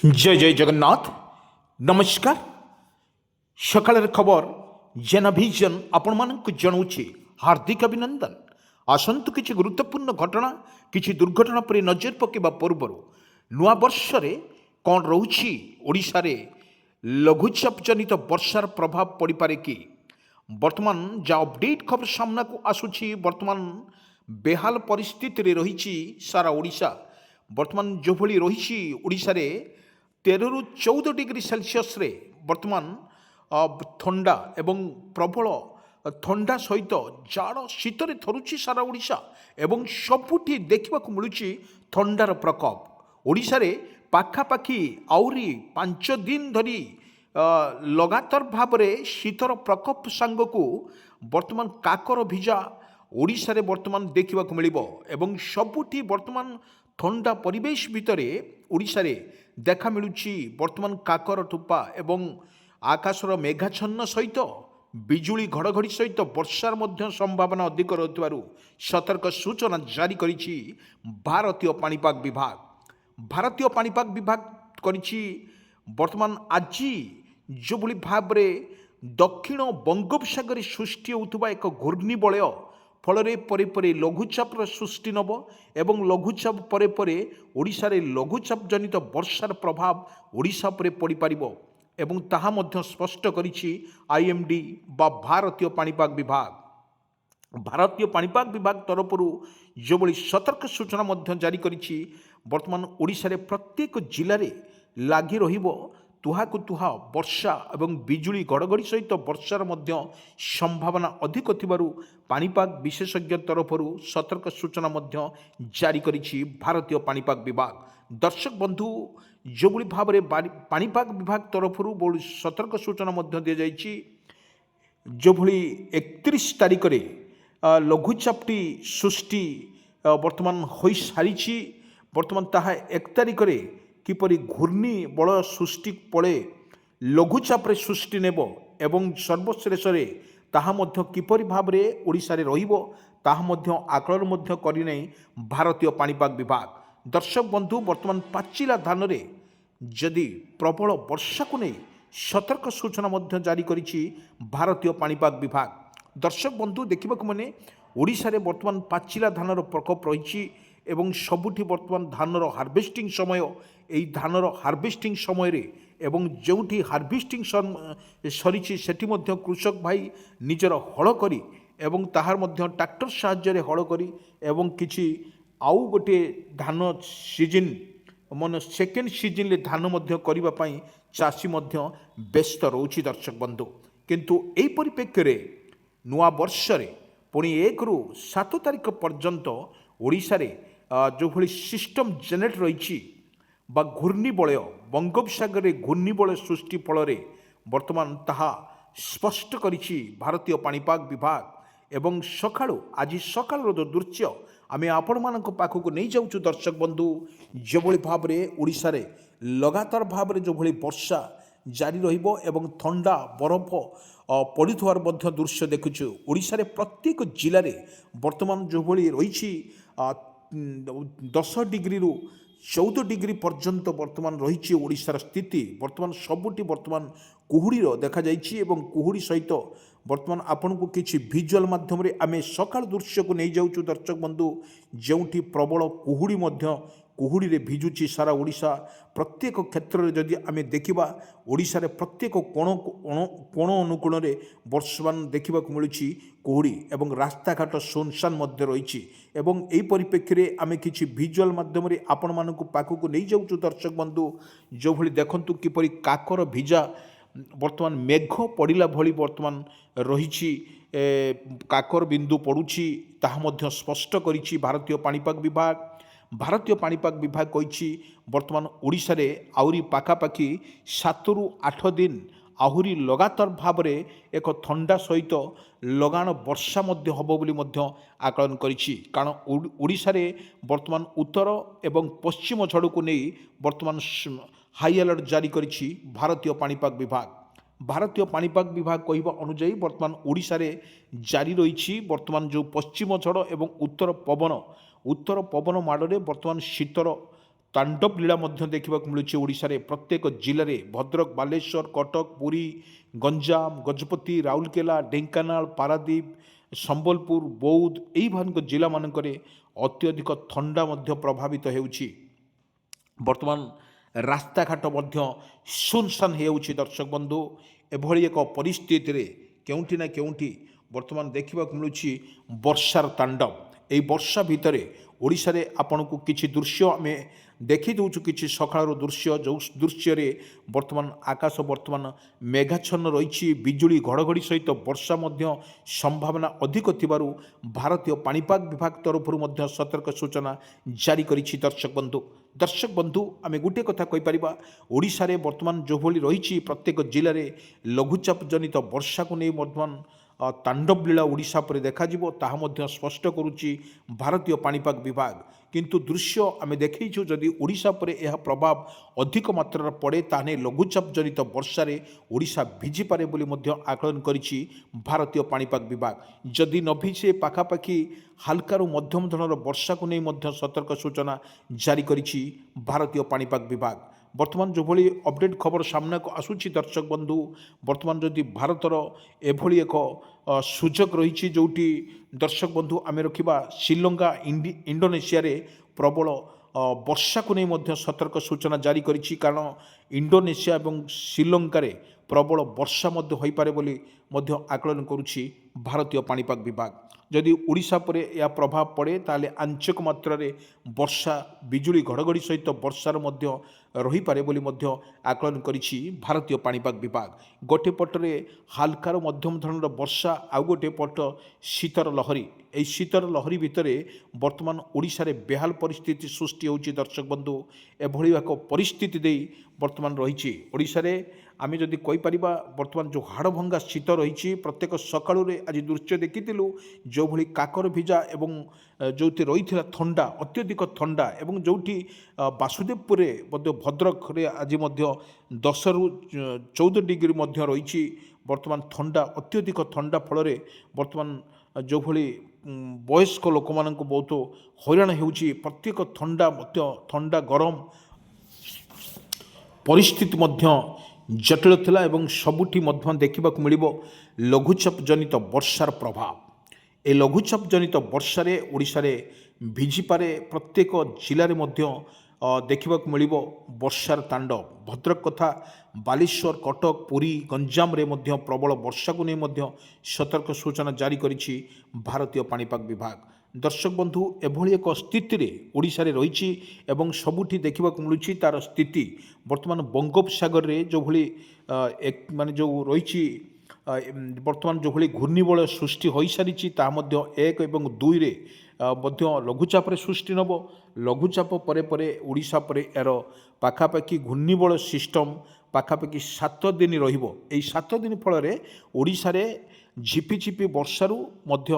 जय जय जगन्नाथ नमस्कार सकाळ खबर जेनाभिजन आपण मानक जनाऊे हार्दिक अभिनंदन आसतु किसी गुरुत्वपूर्ण घटना किसी दुर्घटना पर नजर पकेबा पूर्व नुआ वर्ष कौन रोची ओडिशा रे लघुचाप जनित वर्षार प्रभाव पड़ पारे कि वर्तमान जा अपडेट खबर सामना को आसुची वर्तमान बेहाल परिस्थिति रही सारा ओडिशा वर्तमान जो भली रही ओडिशा रे 13 ରୁ 14 डिग्री सेल्सियस रे वर्तमान ठंडा एवं प्रबल ठंडा सहित जाड़ शीत थरुची सारा ओडिशा एवं सबुठी देखा मिलूँ ठंडार प्रकोप ओडिशा रे पाखापाखि आउरी 5 दिन धरी लगातार भाव में शीतर प्रकोप सांगकू वर्तमान काकर भिजा ओडिशा रे वर्तमान देखा मिलिबो एवं सबुठी वर्तमान ठंडा परिवेश भितर ओडिशा रे देखा मिलूँ वर्तमान काकर ठोपा एवं आकाशर मेघाच्छन्न सहित बिजुली घड़घड़ी सहित वर्षार मध्य संभावना अधिक रही सतर्क सूचना जारी करिछि भारतीय पाणीपाग विभाग। भारतीय पाणीपाग विभाग करिछि वर्तमान आज जो भली भाव दक्षिण बंगोपसागर सृष्टि होउथुबा एक घूर्णिबलय फल परे परे लघुचाप सृष्टि नब एवं लघुचाप परे परे ओडिशा रे लघुचाप जनित वर्षार प्रभाव ओडिशा परे पड़ी पारिबो एवं ताहा मध्य स्पष्ट करिछि आईएमडी बा भारतीय पाणीपाग विभाग। भारतीय पाणीपाग विभाग तरफरु जो भली सतर्क सूचना मध्य जारी करिछि वर्तमान ओडिशा रे प्रत्येक जिले में लागी रहिबो तुहा को तुहा वर्षा एवं बिजुली घड़घड़ी सहित वर्षार मध्य संभावना अधिक थिबारु पाणीपाग विशेषज्ञ तरफरु सतर्क सूचना मध्य जारी करिछि भारतीय पाणीपाग विभाग। दर्शक बंधु जो भली भाव में पाणीपाग विभाग तरफरु बहुत सतर्क सूचना मध्य दि जाइछि जो भली 31 तारिख रे लघुचापटी सृष्टि वर्तमान हो सारी वर्तमान ताहा 1 तारिख रे किपरि घूर्णी बल सृष्टि पड़े लघुचाप सृष्टि नेब एवं सर्वशेष ताहा मध्य किपरि भाव में ओडिशा रे रहिबो ताहा मध्य आकलन मध्य करि नै भारतीय पाणीपाग विभाग। दर्शक बंधु वर्तमान पाचिला धान रे जदि प्रबल वर्षा को नहीं सतर्क सूचना मध्य जारी करिछि भारतीय पाणीपाग विभाग। दर्शक बंधु देखा मैंने ओडिशा रे वर्तमान पाचिला धानर प्रकोप रही एवं सबुठी वर्तमान धानर हार्वेस्टिंग समय यही धानर हार्वेस्टिंग समय रे एवं जोठी हार्वेस्टिंग सरी सेठी मध्य कृषक भाई निजर हल करी एवं ताहार मध्य ट्रैक्टर साहाय्य हल करी एवं किछि आउ गोटे धान सीजन मन सेकेंड सीजन रे धान मध्य करिबा पई चाषी मध्य व्यस्त रोची। दर्शक बंधु किंतु एही परिप्रेक्षी रे नुआ वर्ष रे पुणी 1 ରୁ 7 तारिख पर्यंत ओडिशा रे जो भली सिस्टम जेनेट रही बा घूर्णिबलय बंगोपसागर घूर्णिबलय सृष्टि फल वर्तमान ताहा स्पष्ट करिछि भारतीय पाणीपाग विभाग एवं सकाळु आज सकाळ जो दृश्य आमे आपण मानक पाखक नहीं जाऊँ। दर्शक बंधु जो भली भाव में ओडिशा रे लगातार भाव में जो भली वर्षा जारी रहिबो एवं ठंडा बरफ पड़ुथवार मध्य दृश्य देखुछु ओडिशा रे प्रत्येक जिले में वर्तमान जो भली रही 10 डिग्री रु 14 डिग्री पर्यंत वर्तमान रही ओडिशार स्थिति वर्तमान सबुठी वर्तमान कुहुड़ीर देखा जाइछि एवं कुहुड़ी सहित वर्तमान आपन को किछि विजुअल माध्यम रे आमे सकाळ दृश्य को नहीं जाउछु। दर्शक बंधु जोठी प्रबल कुहुड़ी मध्य कुहुड़ी रे भिजुची सारा ओडिशा प्रत्येक क्षेत्र में जदि आमे देखिबा ओडिशा रे प्रत्येक कोण अनुकोण रे वर्षमान देखा मिलूँ कुहुड़ी एवं रास्ता घाट सुनसान मध्य रही एवं यही परिप्रेक्षी रे आमे किछि विजुअल माध्यम रे आपण मानक पाखक नहीं जाउछु। दर्शक बंधु जो भली देखंतु किपरि काकर भिजा वर्तमान मेघ पड़िला भली वर्तमान रही काकर बिंदु पड़ुछि ताहा मध्य स्पष्ट करिछि भारतीय पाणीपाग विभाग। भारतीय पाणीपाग विभाग कहिछि वर्तमान ओडिशा रे आउरी पाखापाखि 7 ରୁ 8 दिन आहुरी लगातार भाव में एक ठंडा सहित लगाण वर्षा मध्य हबो बोली मध्य आकलन करिछि कारण ओडिशा रे वर्तमान उत्तर एवं पश्चिम झड़ को नहीं वर्तमान हाई अलर्ट जारी करिछि भारतीय पाणीपाग विभाग। भारतीय पाणीपाग विभाग कहवा अनुजाई वर्तमान ओडिशा रे जारी रही वर्तमान जो पश्चिम झड़ एवं उत्तर पवन माड़े वर्तमान शीतर ତାଣ୍ଡବ ଲୀଳା ମଧ୍ୟ ଦେଖିବାକୁ ମିଳୁଛି ଓଡ଼ିଶାରେ ପ୍ରତ୍ୟେକ ଜିଲ୍ଲାରେ ଭଦ୍ରକ, ବାଲେଶ୍ୱର, କଟକ, ପୁରୀ, ଗଞ୍ଜାମ, ଗଜପତି, ରାଉରକେଲା, ଢେଙ୍କାନାଳ, ପାରାଦୀପ, ସମ୍ବଲପୁର, ବୌଦ୍ଧ ଏହିମାନଙ୍କ ଜିଲ୍ଲାମାନଙ୍କରେ ଅତ୍ୟଧିକ ଥଣ୍ଡା ମଧ୍ୟ ପ୍ରଭାବିତ ହେଉଛି। ବର୍ତ୍ତମାନ ରାସ୍ତାଘାଟ ମଧ୍ୟ ଶୂନଶାନ ହୋଇଯାଉଛି। ଦର୍ଶକ ବନ୍ଧୁ, ଏଭଳି ଏକ ପରିସ୍ଥିତିରେ କେଉଁଠି ନା କେଉଁଠି ବର୍ତ୍ତମାନ ଦେଖିବାକୁ ମିଳୁଛି ବର୍ଷାର ତାଣ୍ଡବ। ଏହି ବର୍ଷା ଭିତରେ ଓଡ଼ିଶାରେ ଆପଣଙ୍କୁ କିଛି ଦୃଶ୍ୟ ଆମେ ଦେଖିଦେଉଛୁ, କିଛି ସକାଳର ଦୃଶ୍ୟ, ଯେଉଁ ଦୃଶ୍ୟରେ ବର୍ତ୍ତମାନ ଆକାଶ ବର୍ତ୍ତମାନ ମେଘାଚ୍ଛନ୍ନ ରହିଛି। ବିଜୁଳି ଘଡ଼ଘଡ଼ି ସହିତ ବର୍ଷା ମଧ୍ୟ ସମ୍ଭାବନା ଅଧିକ ଥିବାରୁ ଭାରତୀୟ ପାଣିପାଗ ବିଭାଗ ତରଫରୁ ମଧ୍ୟ ସତର୍କ ସୂଚନା ଜାରି କରିଛି। ଦର୍ଶକ ବନ୍ଧୁ ଆମେ ଗୋଟିଏ କଥା କହିପାରିବା, ଓଡ଼ିଶାରେ ବର୍ତ୍ତମାନ ଯେଉଁଭଳି ରହିଛି ପ୍ରତ୍ୟେକ ଜିଲ୍ଲାରେ ଲଘୁଚାପ ଜନିତ ବର୍ଷାକୁ ନେଇ ବର୍ତ୍ତମାନ ତାଣ୍ଡବ ଲୀଳା ଓଡ଼ିଶା ଉପରେ ଦେଖାଯିବ, ତାହା ମଧ୍ୟ ସ୍ପଷ୍ଟ କରୁଛି ଭାରତୀୟ ପାଣିପାଗ ବିଭାଗ। କିନ୍ତୁ ଦୃଶ୍ୟ ଆମେ ଦେଖେଇଛୁ, ଯଦି ଓଡ଼ିଶା ଉପରେ ଏହା ପ୍ରଭାବ ଅଧିକ ମାତ୍ରାରେ ପଡ଼େ ତାହେଲେ ଲଘୁଚାପ ଜନିତ ବର୍ଷାରେ ଓଡ଼ିଶା ଭିଜିପାରେ ବୋଲି ମଧ୍ୟ ଆକଳନ କରିଛି ଭାରତୀୟ ପାଣିପାଗ ବିଭାଗ। ଯଦି ନ ଭିଜେ ପାଖାପାଖି ହାଲକାରୁ ମଧ୍ୟମ ଧରଣର ବର୍ଷାକୁ ନେଇ ମଧ୍ୟ ସତର୍କ ସୂଚନା ଜାରି କରିଛି ଭାରତୀୟ ପାଣିପାଗ ବିଭାଗ। ବର୍ତ୍ତମାନ ଯେଭଳି ଅପଡେଟ୍ ଖବର ସାମ୍ନାକୁ ଆସୁଛି ଦର୍ଶକ ବନ୍ଧୁ, ବର୍ତ୍ତମାନ ଯଦି ଭାରତର ଏଭଳି ଏକ ସୁଯୋଗ ରହିଛି ଯେଉଁଠି ଦର୍ଶକ ବନ୍ଧୁ ଆମେ ରଖିବା ଶ୍ରୀଲଙ୍କା, ଇଣ୍ଡୋନେସିଆରେ ପ୍ରବଳ ବର୍ଷାକୁ ନେଇ ମଧ୍ୟ ସତର୍କ ସୂଚନା ଜାରି କରିଛି, କାରଣ ଇଣ୍ଡୋନେସିଆ ଏବଂ ଶ୍ରୀଲଙ୍କାରେ ପ୍ରବଳ ବର୍ଷା ମଧ୍ୟ ହୋଇପାରେ ବୋଲି ମଧ୍ୟ ଆକଳନ କରୁଛି ଭାରତୀୟ ପାଣିପାଗ ବିଭାଗ। ଯଦି ଓଡ଼ିଶା ଉପରେ ଏହା ପ୍ରଭାବ ପଡ଼େ ତାହେଲେ ଆଞ୍ଚଳିକ ମାତ୍ରାରେ ବର୍ଷା, ବିଜୁଳି ଘଡ଼ଘଡ଼ି ସହିତ ବର୍ଷାର ମଧ୍ୟ ରହିପାରେ ବୋଲି ମଧ୍ୟ ଆକଳନ କରିଛି ଭାରତୀୟ ପାଣିପାଗ ବିଭାଗ। ଗୋଟିଏ ପଟରେ ହାଲକାର ମଧ୍ୟମ ଧରଣର ବର୍ଷା, ଆଉ ଗୋଟିଏ ପଟ ଶୀତର ଲହରୀ। ଏହି ଶୀତର ଲହରୀ ଭିତରେ ବର୍ତ୍ତମାନ ଓଡ଼ିଶାରେ ବେହାଲ ପରିସ୍ଥିତି ସୃଷ୍ଟି ହେଉଛି। ଦର୍ଶକ ବନ୍ଧୁ, ଏଭଳି ଏକ ପରିସ୍ଥିତି ଦେଇ ବର୍ତ୍ତମାନ ରହିଛି ଓଡ଼ିଶାରେ। ଆମେ ଯଦି କହିପାରିବା ବର୍ତ୍ତମାନ ଯେଉଁ ହାଡ଼ଭଙ୍ଗା ଶୀତ ରହିଛି, ପ୍ରତ୍ୟେକ ସକାଳରେ ଆଜି ଦୃଶ୍ୟ ଦେଖିଥିଲୁ ଯେଉଁଭଳି କାକର ଭିଜା ଏବଂ ଯେଉଁଠି ରହିଥିଲା ଥଣ୍ଡା, ଅତ୍ୟଧିକ ଥଣ୍ଡା, ଏବଂ ଯେଉଁଠି ବାସୁଦେବପୁରରେ ମଧ୍ୟ ଭଦ୍ରକରେ ଆଜି ମଧ୍ୟ 10ରୁ 14 ଡିଗ୍ରୀ ମଧ୍ୟ ରହିଛି। ବର୍ତ୍ତମାନ ଥଣ୍ଡା, ଅତ୍ୟଧିକ ଥଣ୍ଡା ଫଳରେ ବର୍ତ୍ତମାନ ଯେଉଁଭଳି ବୟସ୍କ ଲୋକମାନଙ୍କୁ ବହୁତ ହଇରାଣ ହେଉଛି। ପ୍ରତ୍ୟେକ ଥଣ୍ଡା ଗରମ ପରିସ୍ଥିତି ମଧ୍ୟ ଜଟିଳ ଥିଲା ଏବଂ ସବୁଠି ମଧ୍ୟ ଦେଖିବାକୁ ମିଳିବ ଲଘୁଚାପ ଜନିତ ବର୍ଷାର ପ୍ରଭାବ। ଏ ଲଘୁଚାପ ଜନିତ ବର୍ଷାରେ ଓଡ଼ିଶାରେ ଭିଜିପାରେ, ପ୍ରତ୍ୟେକ ଜିଲ୍ଲାରେ ମଧ୍ୟ ଦେଖିବାକୁ ମିଳିବ ବର୍ଷାର ତାଣ୍ଡବ। ଭଦ୍ରକ କଥା, ବାଲେଶ୍ୱର, କଟକ, ପୁରୀ, ଗଞ୍ଜାମରେ ମଧ୍ୟ ପ୍ରବଳ ବର୍ଷାକୁ ନେଇ ମଧ୍ୟ ସତର୍କ ସୂଚନା ଜାରି କରିଛି ଭାରତୀୟ ପାଣିପାଗ ବିଭାଗ। ଦର୍ଶକ ବନ୍ଧୁ, ଏଭଳି ଏକ ସ୍ଥିତିରେ ଓଡ଼ିଶାରେ ରହିଛି ଏବଂ ସବୁଠି ଦେଖିବାକୁ ମିଳୁଛି ତା'ର ସ୍ଥିତି। ବର୍ତ୍ତମାନ ବଙ୍ଗୋପସାଗରରେ ଯେଉଁଭଳି ମାନେ ଯେଉଁ ରହିଛି ବର୍ତ୍ତମାନ ଯେଉଁଭଳି ଘୂର୍ଣ୍ଣିବଳୟ ସୃଷ୍ଟି ହୋଇସାରିଛି, ତାହା ମଧ୍ୟ 1 ଏବଂ 2ରେ ମଧ୍ୟ ଲଘୁଚାପରେ ସୃଷ୍ଟି ନେବ। ଲଘୁଚାପ ପରେ ପରେ ଓଡ଼ିଶା ପରେ ଏହାର ପାଖାପାଖି ଘୂର୍ଣ୍ଣିବଳୟ ସିଷ୍ଟମ୍ ପାଖାପାଖି 7 ଦିନ ରହିବ। ଏହି 7 ଦିନ ଫଳରେ ଓଡ଼ିଶାରେ ଝିପିଝିପି ବର୍ଷାରୁ ମଧ୍ୟ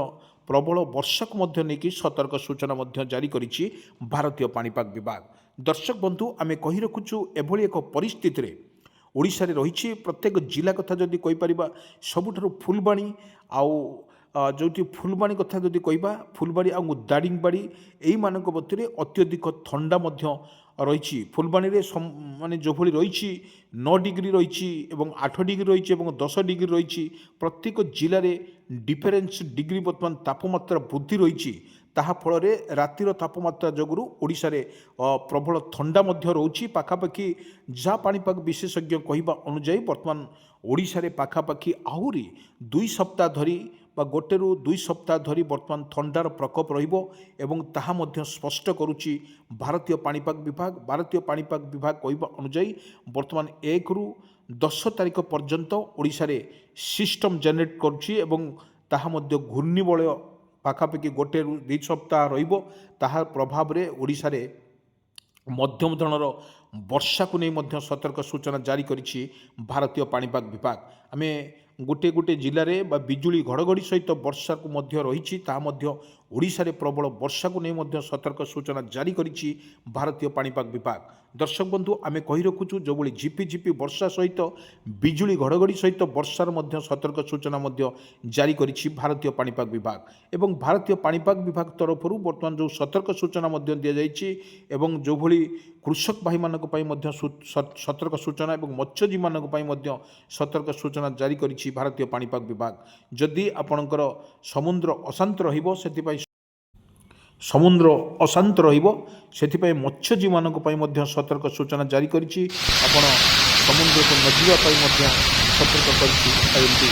ପ୍ରବଳ ବର୍ଷାକୁ ମଧ୍ୟ ନେଇକି ସତର୍କ ସୂଚନା ମଧ୍ୟ ଜାରି କରିଛି ଭାରତୀୟ ପାଣିପାଗ ବିଭାଗ। ଦର୍ଶକ ବନ୍ଧୁ, ଆମେ କହି ରଖୁଛୁ ଏଭଳି ଏକ ପରିସ୍ଥିତିରେ ଓଡ଼ିଶାରେ ରହିଛି। ପ୍ରତ୍ୟେକ ଜିଲ୍ଲା କଥା ଯଦି କହିପାରିବା, ସବୁଠାରୁ ଫୁଲବାଣୀ ଆଉ ଯେଉଁଠି ଫୁଲବାଣୀ କଥା ଯଦି କହିବା, ଫୁଲବାଣୀ ଆଉ ଦାରିଙ୍ଗବାଡ଼ି ଏହିମାନଙ୍କ ମଧ୍ୟରେ ଅତ୍ୟଧିକ ଥଣ୍ଡା ମଧ୍ୟ ରହିଛି। ଫୁଲବାଣୀରେ ମାନେ ଯେଉଁଭଳି ରହିଛି 9 ଡିଗ୍ରୀ ରହିଛି ଏବଂ 8 ଡିଗ୍ରୀ ରହିଛି ଏବଂ 10 ଡିଗ୍ରୀ ରହିଛି। ପ୍ରତ୍ୟେକ ଜିଲ୍ଲାରେ ଡିଫରେନ୍ସ ଡିଗ୍ରୀ ବର୍ତ୍ତମାନ ତାପମାତ୍ରା ବୃଦ୍ଧି ରହିଛି। ତାହା ଫଳରେ ରାତିର ତାପମାତ୍ରା ଯୋଗୁଁ ଓଡ଼ିଶାରେ ପ୍ରବଳ ଥଣ୍ଡା ମଧ୍ୟ ରହୁଛି। ପାଖାପାଖି ଯାହା ପାଣିପାଗ ବିଶେଷଜ୍ଞ କହିବା ଅନୁଯାୟୀ ବର୍ତ୍ତମାନ ଓଡ଼ିଶାରେ ପାଖାପାଖି ଆହୁରି 2 ସପ୍ତାହ ଧରି ବା 1ରୁ 2 ସପ୍ତାହ ଧରି ବର୍ତ୍ତମାନ ଥଣ୍ଡାର ପ୍ରକୋପ ରହିବ ଏବଂ ତାହା ମଧ୍ୟ ସ୍ପଷ୍ଟ କରୁଛି ଭାରତୀୟ ପାଣିପାଗ ବିଭାଗ। ଭାରତୀୟ ପାଣିପାଗ ବିଭାଗ କହିବା ଅନୁଯାୟୀ ବର୍ତ୍ତମାନ 1ରୁ 10 ତାରିଖ ପର୍ଯ୍ୟନ୍ତ ଓଡ଼ିଶାରେ ସିଷ୍ଟମ୍ ଜେନେରେଟ୍ କରୁଛି ଏବଂ ତାହା ମଧ୍ୟ ଘୂର୍ଣ୍ଣିବଳୟ ପାଖାପାଖି 1ରୁ 2 ସପ୍ତାହ ରହିବ। ତାହା ପ୍ରଭାବରେ ଓଡ଼ିଶାରେ ମଧ୍ୟମ ଧରଣର ବର୍ଷାକୁ ନେଇ ମଧ୍ୟ ସତର୍କ ସୂଚନା ଜାରି କରିଛି ଭାରତୀୟ ପାଣିପାଗ ବିଭାଗ। ଆମେ ଗୋଟିଏ ଜିଲ୍ଲାରେ ବା ବିଜୁଳି ଘଡ଼ଘଡ଼ି ସହିତ ବର୍ଷାକୁ ମଧ୍ୟ ରହିଛି, ତାହା ମଧ୍ୟ ଓଡ଼ିଶାରେ ପ୍ରବଳ ବର୍ଷାକୁ ନେଇ ମଧ୍ୟ ସତର୍କ ସୂଚନା ଜାରି କରିଛି ଭାରତୀୟ ପାଣିପାଗ ବିଭାଗ। ଦର୍ଶକ ବନ୍ଧୁ, ଆମେ କହି ରଖୁଛୁ ଯେଉଁଭଳି ଝିପିଝିପି ବର୍ଷା ସହିତ ବିଜୁଳି ଘଡ଼ଘଡ଼ି ସହିତ ବର୍ଷାର ମଧ୍ୟ ସତର୍କ ସୂଚନା ମଧ୍ୟ ଜାରି କରିଛି ଭାରତୀୟ ପାଣିପାଗ ବିଭାଗ। ଏବଂ ଭାରତୀୟ ପାଣିପାଗ ବିଭାଗ ତରଫରୁ ବର୍ତ୍ତମାନ ଯେଉଁ ସତର୍କ ସୂଚନା ମଧ୍ୟ ଦିଆଯାଇଛି ଏବଂ ଯେଉଁଭଳି କୃଷକ ଭାଇମାନଙ୍କ ପାଇଁ ମଧ୍ୟ ସତର୍କ ସୂଚନା ଏବଂ ମତ୍ସ୍ୟଜୀବୀମାନଙ୍କ ପାଇଁ ମଧ୍ୟ ସତର୍କ ସୂଚନା ଜାରି କରିଛି ଭାରତୀୟ ପାଣିପାଗ ବିଭାଗ। ଯଦି ଆପଣଙ୍କର ସମୁଦ୍ର ଅଶାନ୍ତ ରହିବ ସେଥିପାଇଁ ମତ୍ସ୍ୟଜୀବୀମାନଙ୍କ ପାଇଁ ମଧ୍ୟ ସତର୍କ ସୂଚନା ଜାରି କରିଛି। ଆପଣ ସମୁଦ୍ରକୁ ନ ଯିବା ପାଇଁ ମଧ୍ୟ ସତର୍କ କରିଛି ଆଇଏମଡି।